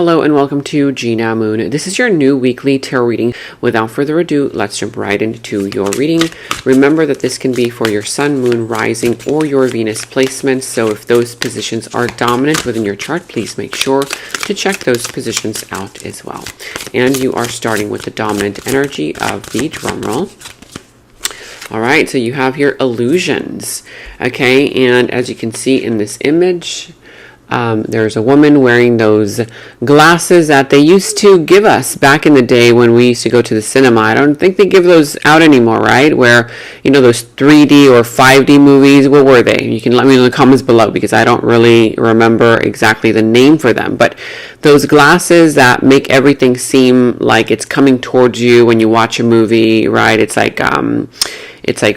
Hello and welcome to Gena Moon. This is your new weekly tarot reading. Without further ado, let's jump right into your reading. Remember that this can be for your sun, moon, rising, or your Venus placements. So if those positions are dominant within your chart, please make sure to check those positions out as well. And you are starting with the dominant energy of the drum roll. All right, so you have here illusions. Okay, and as you can see in this image, there's a woman wearing those glasses that they used to give us back in the day when we used to go to the cinema. I don't think they give those out anymore, right? Where, you know, those 3D or 5D movies, what were they? You can let me know in the comments below because I don't really remember exactly the name for them. But those glasses that make everything seem like it's coming towards you when you watch a movie, right? It's like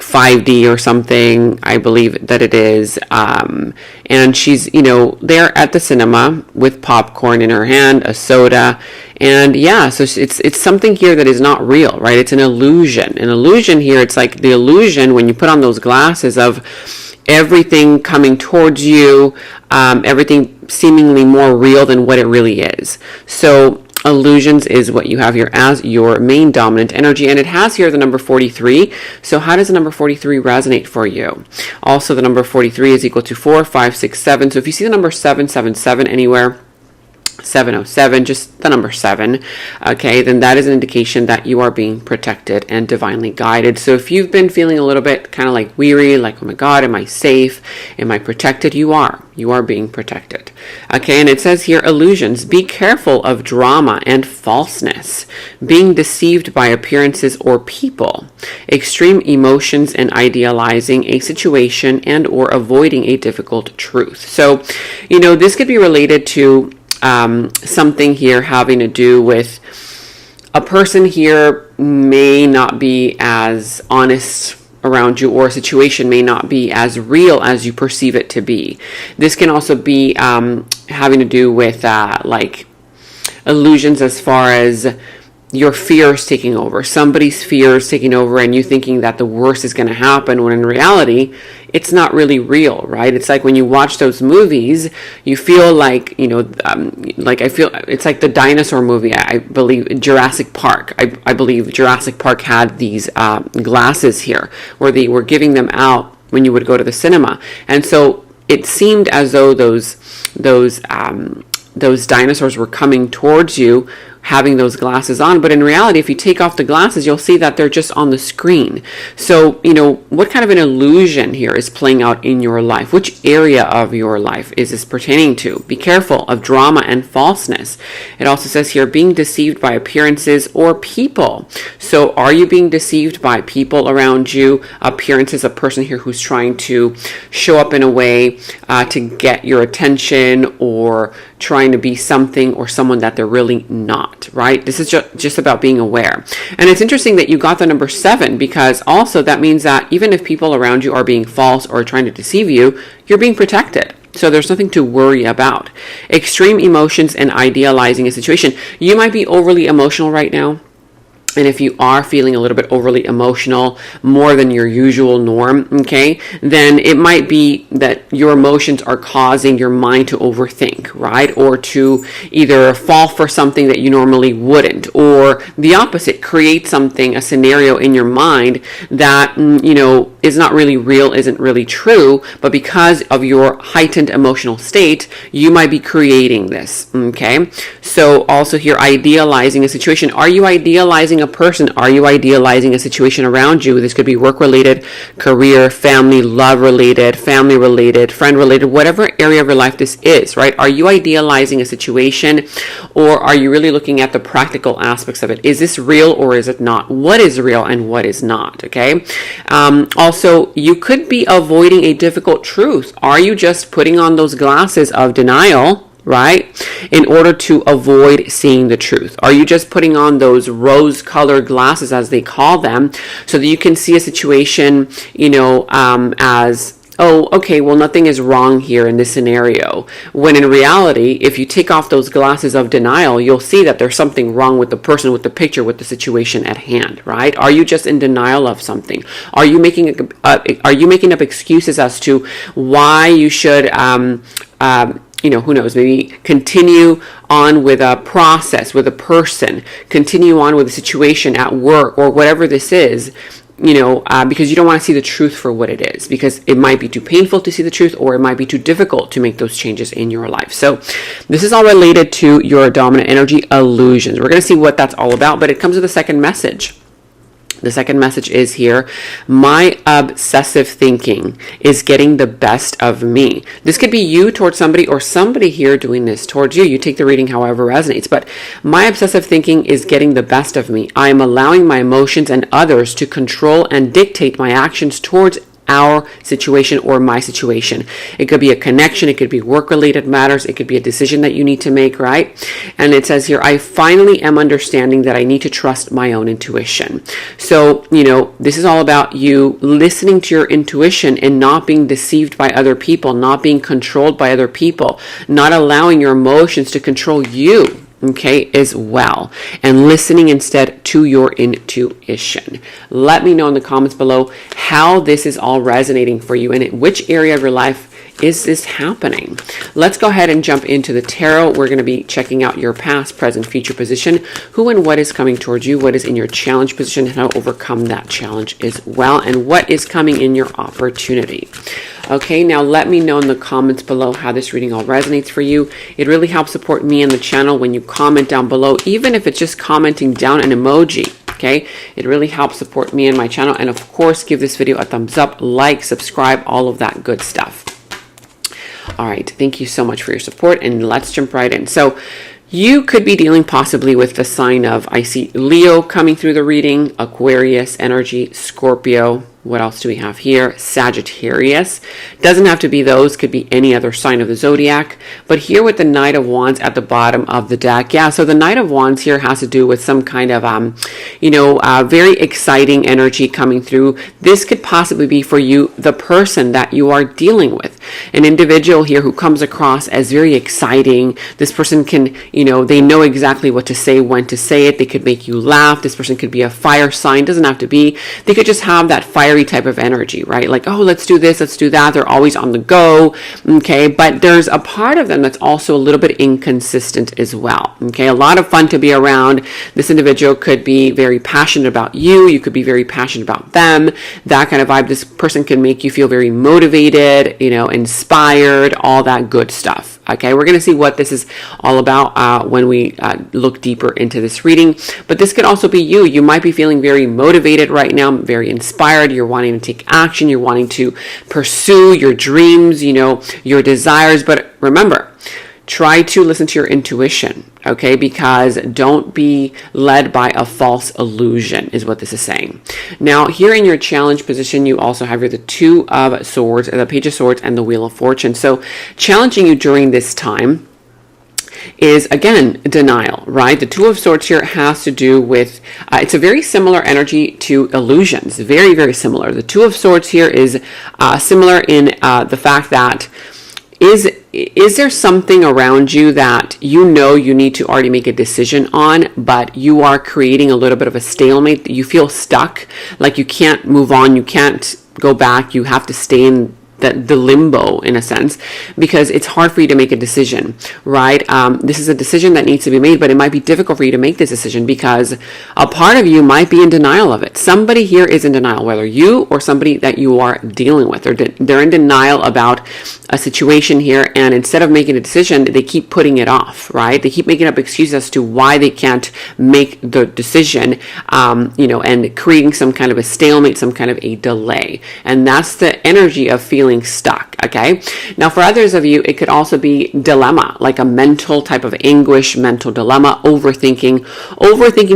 5D or something, I believe that it is. And she's, you know, there at the cinema with popcorn in her hand, a soda. And yeah, so it's something here that is not real, right? It's an illusion. An illusion here, it's like the illusion when you put on those glasses of everything coming towards you, everything seemingly more real than what it really is. So illusions is what you have here as your main dominant energy, and it has here the number 43. So how does the number 43 resonate for you? Also, the number 43 is equal to 4, 5, 6, 7. So if you see the number 777 anywhere, 707, just the number 7, okay, then that is an indication that you are being protected and divinely guided. So if you've been feeling a little bit kind of like weary, like, oh my God, am I safe? Am I protected? You are being protected. Okay, and it says here, illusions. Be careful of drama and falseness, being deceived by appearances or people, extreme emotions and idealizing a situation and or avoiding a difficult truth. So, you know, this could be related to something here having to do with a person here may not be as honest around you, or a situation may not be as real as you perceive it to be. This can also be having to do with like illusions as far as your fears taking over, somebody's fears taking over, and you thinking that the worst is going to happen when in reality it's not really real, right? It's like when you watch those movies, you feel like, you know, like I feel it's like the dinosaur movie, I believe Jurassic Park. I believe Jurassic Park had these glasses here where they were giving them out when you would go to the cinema, and so it seemed as though those dinosaurs were coming towards you having those glasses on, but in reality, if you take off the glasses, you'll see that they're just on the screen. So, you know, what kind of an illusion here is playing out in your life? Which area of your life is this pertaining to? Be careful of drama and falseness. It also says here, being deceived by appearances or people. So are you being deceived by people around you? Appearances, a person here who's trying to show up in a way to get your attention, or trying to be something or someone that they're really not, right? This is just about being aware. And it's interesting that you got the number 7, because also that means that even if people around you are being false or trying to deceive you, you're being protected. So there's nothing to worry about. Extreme emotions and idealizing a situation. You might be overly emotional right now. And if you are feeling a little bit overly emotional, more than your usual norm, okay, then it might be that your emotions are causing your mind to overthink, right? Or to either fall for something that you normally wouldn't, or the opposite, create something, a scenario in your mind that, you know, is not really real, isn't really true, but because of your heightened emotional state, you might be creating this, okay? So also here, idealizing a situation. Are you idealizing a person? Are you idealizing a situation around you? This could be work-related, career, family, love-related, family-related, friend-related, whatever area of your life this is, right? Are you idealizing a situation, or are you really looking at the practical aspects of it? Is this real or is it not? What is real and what is not, okay? Also, you could be avoiding a difficult truth. Are you just putting on those glasses of denial, right, in order to avoid seeing the truth? Are you just putting on those rose-colored glasses, as they call them, so that you can see a situation, you know, as, oh, okay, well, nothing is wrong here in this scenario. When in reality, if you take off those glasses of denial, you'll see that there's something wrong with the person, with the picture, with the situation at hand, right? Are you just in denial of something? Are you making up excuses as to why you should who knows, maybe continue on with a process, with a person, continue on with a situation at work or whatever this is, because you don't want to see the truth for what it is, because it might be too painful to see the truth, or it might be too difficult to make those changes in your life. So this is all related to your dominant energy illusions. We're going to see what that's all about, but it comes with a second message. The second message is here: my obsessive thinking is getting the best of me. This could be you towards somebody, or somebody here doing this towards you. You take the reading however resonates, but my obsessive thinking is getting the best of me. I am allowing my emotions and others to control and dictate my actions towards our situation or my situation. It could be a connection, it could be work-related matters, it could be a decision that you need to make, right? And it says here, I finally am understanding that I need to trust my own intuition. So, this is all about you listening to your intuition and not being deceived by other people, not being controlled by other people, not allowing your emotions to control you. Okay, as well, and listening instead to your intuition. Let me know in the comments below how this is all resonating for you, and in which area of your life is this happening. Let's go ahead and jump into the tarot. We're going to be checking out your past, present, future position, who and what is coming towards you, what is in your challenge position, and how to overcome that challenge as well, and what is coming in your opportunity. Okay, now let me know in the comments below how this reading all resonates for you. It really helps support me and the channel when you comment down below, even if it's just commenting down an emoji. Okay, it really helps support me and my channel. And of course, give this video a thumbs up, like, subscribe, all of that good stuff. All right, thank you so much for your support, and let's jump right in. So you could be dealing possibly with the sign of, I see Leo coming through the reading, Aquarius energy, Scorpio. What else do we have here? Sagittarius. Doesn't have to be those, could be any other sign of the zodiac. But here with the Knight of Wands at the bottom of the deck. Yeah, so the Knight of Wands here has to do with some kind of, very exciting energy coming through. This could possibly be for you, the person that you are dealing with. An individual here who comes across as very exciting. This person can, they know exactly what to say, when to say it. They could make you laugh. This person could be a fire sign. Doesn't have to be. They could just have that fire type of energy, right? Like, oh, let's do this, let's do that. They're always on the go, okay? But there's a part of them that's also a little bit inconsistent as well, okay? A lot of fun to be around. This individual could be very passionate about you. You could be very passionate about them. That kind of vibe. This person can make you feel very motivated, inspired, all that good stuff, okay? We're going to see what this is all about when we look deeper into this reading. But this could also be you. You might be feeling very motivated right now, very inspired. You're wanting to take action. You're wanting to pursue your dreams, your desires. But remember, try to listen to your intuition, okay? Because don't be led by a false illusion is what this is saying. Now, here in your challenge position, you also have the Two of Swords, the Page of Swords, and the Wheel of Fortune. So challenging you during this time is, again, denial, right? The Two of Swords here has to do with, it's a very similar energy to illusions, very, very similar. The Two of Swords here is similar in the fact that is there something around you that you need to already make a decision on, but you are creating a little bit of a stalemate? You feel stuck, like you can't move on, you can't go back, you have to stay in the limbo in a sense, because it's hard for you to make a decision, right? This is a decision that needs to be made, but it might be difficult for you to make this decision because a part of you might be in denial of it. Somebody here is in denial, whether you or somebody that you are dealing with. They're in denial about a situation here, and instead of making a decision, they keep putting it off, right? They keep making up excuses as to why they can't make the decision, and creating some kind of a stalemate, some kind of a delay. And that's the energy of feeling stuck, okay? Now, for others of you, it could also be dilemma, like a mental type of anguish, mental dilemma, overthinking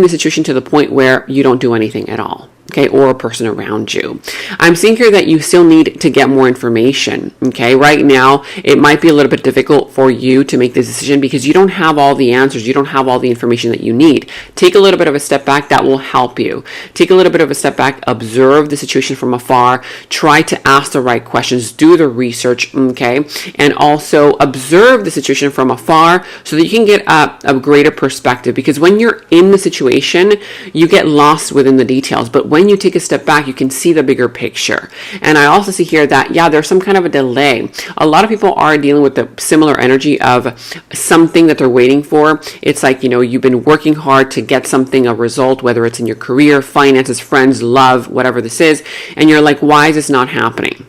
the situation to the point where you don't do anything at all. Okay, or a person around you. I'm seeing here that you still need to get more information. Okay, right now it might be a little bit difficult for you to make this decision because you don't have all the answers. You don't have all the information that you need. Take a little bit of a step back. That will help you. Take a little bit of a step back. Observe the situation from afar. Try to ask the right questions. Do the research. Okay, and also observe the situation from afar so that you can get a greater perspective. Because when you're in the situation, you get lost within the details. But when when you take a step back, you can see the bigger picture. And I also see here that, yeah, there's some kind of a delay. A lot of people are dealing with the similar energy of something that they're waiting for. It's like, you know, you've been working hard to get something, a result, whether it's in your career, finances, friends, love, whatever this is. And you're like, why is this not happening?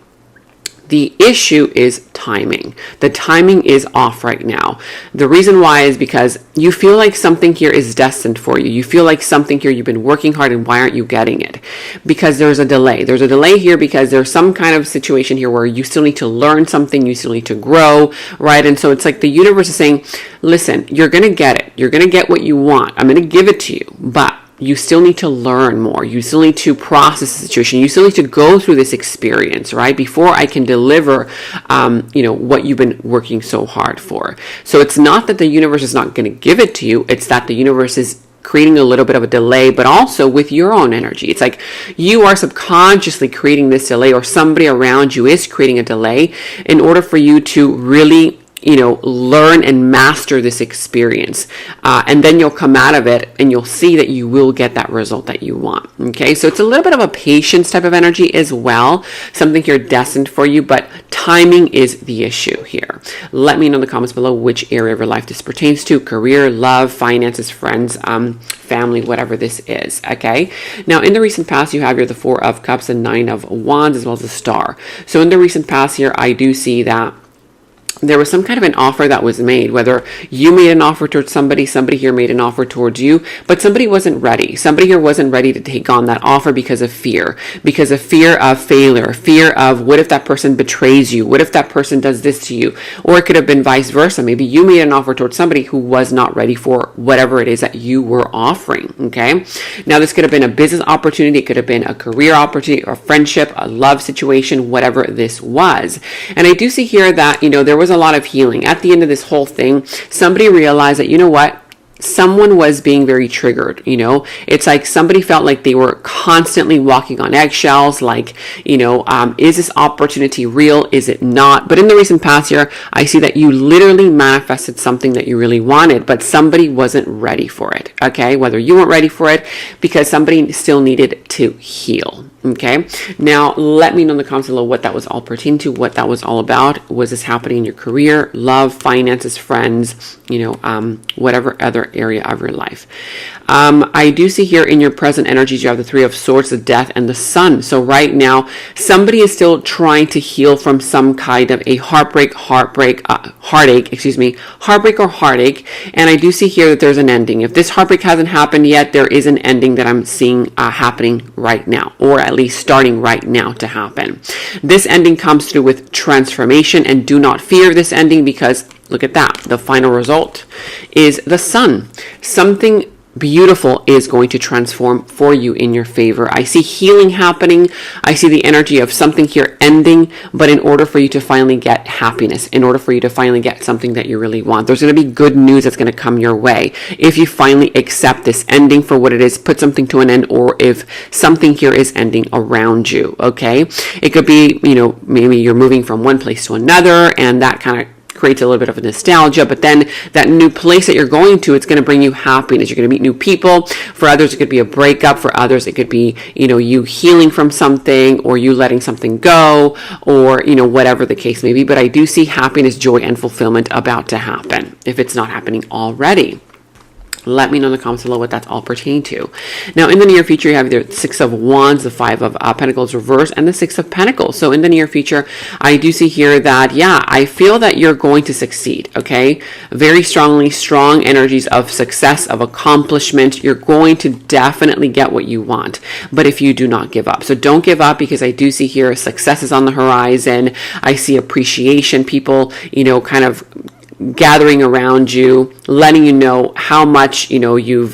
The issue is timing. The timing is off right now. The reason why is because you feel like something here is destined for you. You feel like something here, you've been working hard, and why aren't you getting it? Because there's a delay. There's a delay here because there's some kind of situation here where you still need to learn something, you still need to grow, right? And so it's like the universe is saying, listen, you're going to get it. You're going to get what you want. I'm going to give it to you, but you still need to learn more. You still need to process the situation. You still need to go through this experience, right? Before I can deliver, you know, what you've been working so hard for. So it's not that the universe is not going to give it to you. It's that the universe is creating a little bit of a delay, but also with your own energy. It's like you are subconsciously creating this delay, or somebody around you is creating a delay in order for you to really, you know, learn and master this experience. And then you'll come out of it and you'll see that you will get that result that you want. Okay. So it's a little bit of a patience type of energy as well. Something here destined for you, but timing is the issue here. Let me know in the comments below which area of your life this pertains to: career, love, finances, friends, family, whatever this is. Okay. Now in the recent past, you have here the 4 of Cups and 9 of Wands, as well as the Star. So in the recent past here, I do see that there was some kind of an offer that was made, whether you made an offer towards somebody here made an offer towards you, but somebody wasn't ready. Somebody here wasn't ready to take on that offer because of fear of failure, fear of what if that person betrays you? What if that person does this to you? Or it could have been vice versa. Maybe you made an offer towards somebody who was not ready for whatever it is that you were offering. Okay. Now this could have been a business opportunity. It could have been a career opportunity, or friendship, a love situation, whatever this was. And I do see here that, you know, there was a lot of healing. At the end of this whole thing, somebody realized that, you know what, someone was being very triggered. You know, it's like somebody felt like they were constantly walking on eggshells, like, you know, is this opportunity real? Is it not? But in the recent past year, I see that you literally manifested something that you really wanted, but somebody wasn't ready for it. Okay. Whether you weren't ready for it because somebody still needed to heal. Okay. Now let me know in the comments below what that was all pertaining to, what that was all about. Was this happening in your career, love, finances, friends, you know, whatever other area of your life. I do see here in your present energies, you have the 3 of Swords, the Death, and the Sun. So right now, somebody is still trying to heal from some kind of a heartbreak or heartache. And I do see here that there's an ending. If this heartbreak hasn't happened yet, there is an ending that I'm seeing happening right now, or at least starting right now to happen. This ending comes through with transformation, and do not fear this ending, because look at that. The final result is the Sun. Something beautiful is going to transform for you in your favor. I see healing happening. I see the energy of something here ending, but in order for you to finally get happiness, in order for you to finally get something that you really want, there's going to be good news that's going to come your way. If you finally accept this ending for what it is, put something to an end, or if something here is ending around you. Okay. It could be, you know, maybe you're moving from one place to another, and that kind of creates a little bit of a nostalgia, but then that new place that you're going to, it's going to bring you happiness. You're going to meet new people. For others, it could be a breakup. For others, it could be, you know, you healing from something, or you letting something go, or, you know, whatever the case may be. But I do see happiness, joy, and fulfillment about to happen, if it's not happening already. Let me know in the comments below what that's all pertaining to. Now, in the near future, you have the 6 of Wands, the 5 of Pentacles reversed, and the 6 of Pentacles. So in the near future, I do see here that, yeah, I feel that you're going to succeed. Okay. Very strong energies of success, of accomplishment. You're going to definitely get what you want, but if you do not give up. So don't give up, because I do see here success is on the horizon. I see appreciation, people, you know, kind of gathering around you, letting you know how much, you know, they've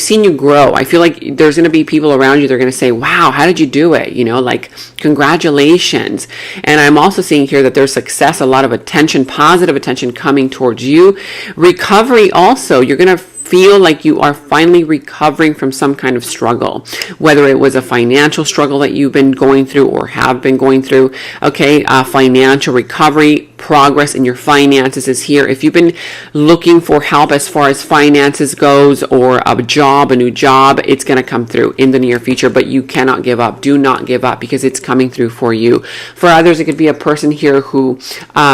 seen you grow. I feel like there's going to be people around you, they're going to say, wow, how did you do it? You know, like, congratulations. And I'm also seeing here that there's success, a lot of attention, positive attention coming towards you. Recovery also, you're going to feel like you are finally recovering from some kind of struggle, whether it was a financial struggle that you've been going through or have been going through. Okay, financial recovery, progress in your finances is here. If you've been looking for help as far as finances goes, or a job, a new job, it's going to come through in the near future, but you cannot give up. Do not give up, because it's coming through for you. For others, it could be a person here who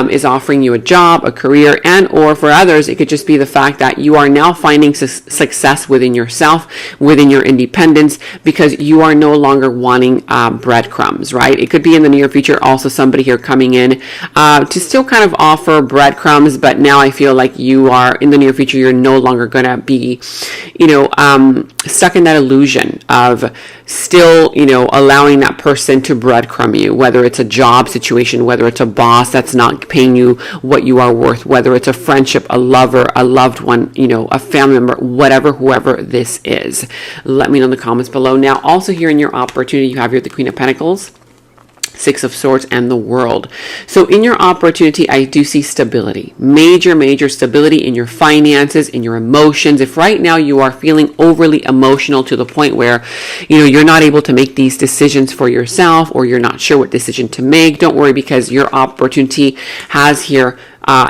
is offering you a job, a career, and or for others, it could just be the fact that you are now finding success within yourself, within your independence, because you are no longer wanting breadcrumbs, right? It could be in the near future also somebody here coming in to still kind of offer breadcrumbs, but now I feel like you are in the near future, you're no longer going to be, stuck in that illusion of still, allowing that person to breadcrumb you, whether it's a job situation, whether it's a boss that's not paying you what you are worth, whether it's a friendship, a lover, a loved one, a family member, whatever, whoever this is. Let me know in the comments below. Now, also here in your opportunity, you have here the Queen of Pentacles, Six of Swords, and the World. So in your opportunity, I do see stability, major stability in your finances, in your emotions. If right now you are feeling overly emotional to the point where, you're not able to make these decisions for yourself, or you're not sure what decision to make, don't worry, because your opportunity has here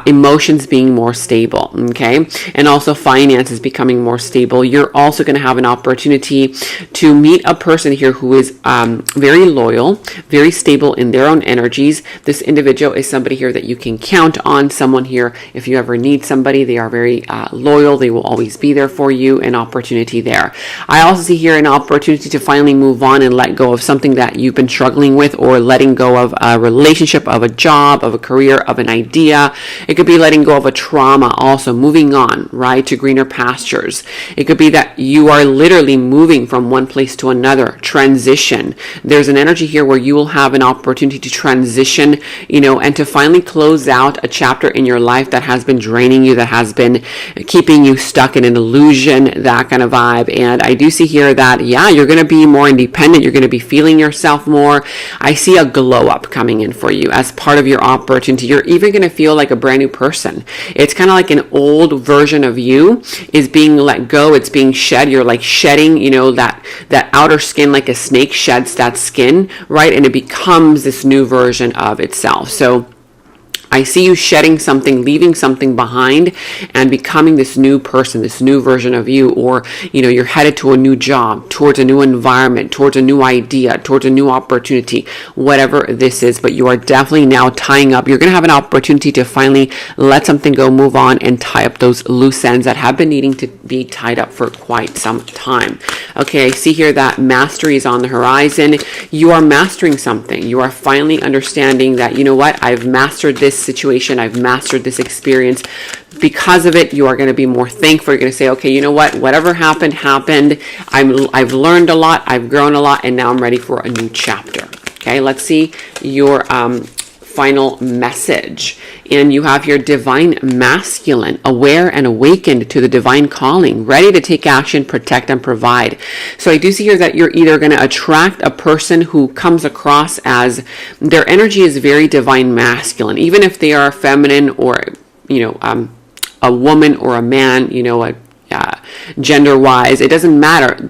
emotions being more stable, okay? And also finances becoming more stable. You're also going to have an opportunity to meet a person here who is very loyal, very stable in their own energies. This individual is somebody here that you can count on, someone here, if you ever need somebody, they are very loyal. They will always be there for you, an opportunity there. I also see here an opportunity to finally move on and let go of something that you've been struggling with, or letting go of a relationship, of a job, of a career, of an idea. It could be letting go of a trauma, also moving on, right, to greener pastures. It could be that you are literally moving from one place to another, transition. There's an energy here where you will have an opportunity to transition, and to finally close out a chapter in your life that has been draining you, that has been keeping you stuck in an illusion, that kind of vibe. And I do see here that, you're going to be more independent. You're going to be feeling yourself more. I see a glow up coming in for you as part of your opportunity. You're even going to feel like a brand new person. It's kind of like an old version of you is being let go. It's being shed. You're like shedding, that outer skin, like a snake sheds that skin, right? And it becomes this new version of itself. So I see you shedding something, leaving something behind, and becoming this new person, this new version of you. Or, you're headed to a new job, towards a new environment, towards a new idea, towards a new opportunity, whatever this is. But you are definitely now tying up. You're going to have an opportunity to finally let something go, move on, and tie up those loose ends that have been needing to be tied up for quite some time. Okay, I see here that mastery is on the horizon. You are mastering something. You are finally understanding that, I've mastered this situation, I've mastered this experience. Because of it, you are going to be more thankful. You're going to say, okay, whatever happened. I've learned a lot, I've grown a lot, and now I'm ready for a new chapter. Okay, let's see your final message. And you have your divine masculine, aware and awakened to the divine calling, ready to take action, protect, and provide. So I do see here that you're either going to attract a person who comes across as their energy is very divine masculine, even if they are feminine, or a woman or a man, gender wise, it doesn't matter.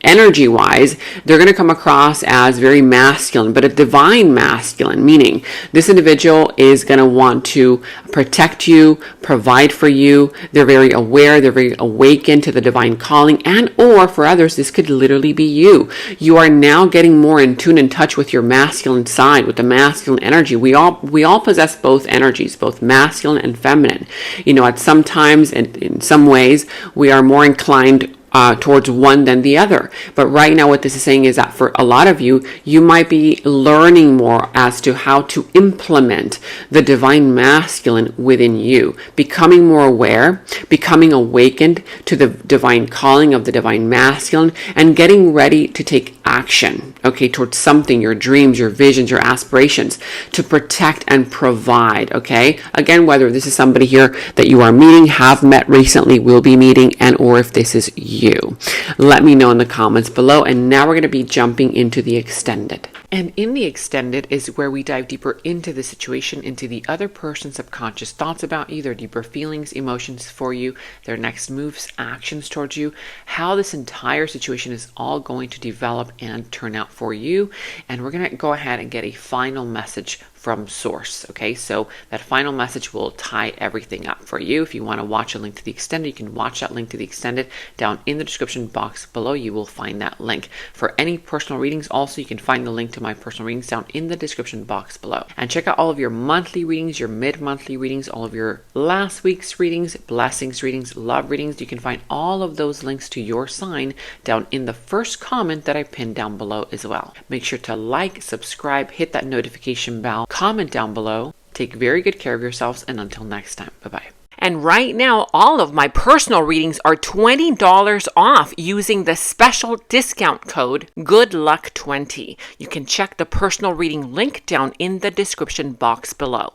Energy wise, they're going to come across as very masculine, but a divine masculine, meaning this individual is going to want to protect you, provide for you. They're very aware, they're very awakened to the divine calling, and or for others, this could literally be you. You are now getting more in tune, in touch with your masculine side, with the masculine energy. We all possess both energies, both masculine and feminine. At some times and in some ways, we are more inclined towards one than the other. But right now what this is saying is that for a lot of you, you might be learning more as to how to implement the divine masculine within you, becoming more aware, becoming awakened to the divine calling of the divine masculine, and getting ready to take action, okay, towards something, your dreams, your visions, your aspirations, to protect and provide, okay? Again, whether this is somebody here that you are meeting, have met recently, will be meeting, and or if this is you. Let me know in the comments below. And now we're going to be jumping into the extended. And in the extended is where we dive deeper into the situation, into the other person's subconscious thoughts about you, their deeper feelings, emotions for you, their next moves, actions towards you, how this entire situation is all going to develop and turn out for you. And we're going to go ahead and get a final message from source. Okay, so that final message will tie everything up for you. If you want to watch a link to the extended, you can watch that link to the extended down in the description box below. You will find that link. For any personal readings, also you can find the link to my personal readings down in the description box below. And check out all of your monthly readings, your mid-monthly readings, all of your last week's readings, blessings readings, love readings. You can find all of those links to your sign down in the first comment that I pinned down below as well. Make sure to like, subscribe, hit that notification bell, comment down below. Take very good care of yourselves, and until next time, bye-bye. And right now, all of my personal readings are $20 off using the special discount code GOODLUCK20. You can check the personal reading link down in the description box below.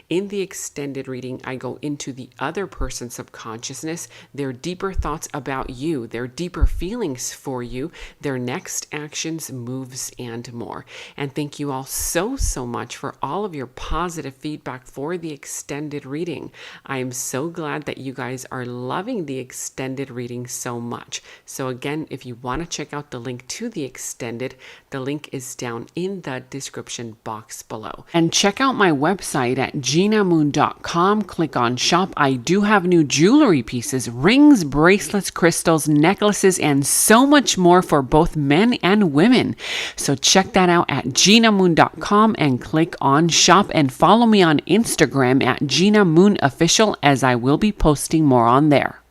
In the extended reading, I go into the other person's subconsciousness, their deeper thoughts about you, their deeper feelings for you, their next actions, moves, and more. And thank you all so much for all of your positive feedback for the extended reading. I am so glad that you guys are loving the extended reading so much. So again, if you want to check out the link to the extended, the link is down in the description box below. And check out my website at genamoon.com. Click on shop. I do have new jewelry pieces, rings, bracelets, crystals, necklaces, and so much more for both men and women. So check that out at genamoon.com and click on shop, and follow me on Instagram at Gena Moon Official, as I will be posting more on there.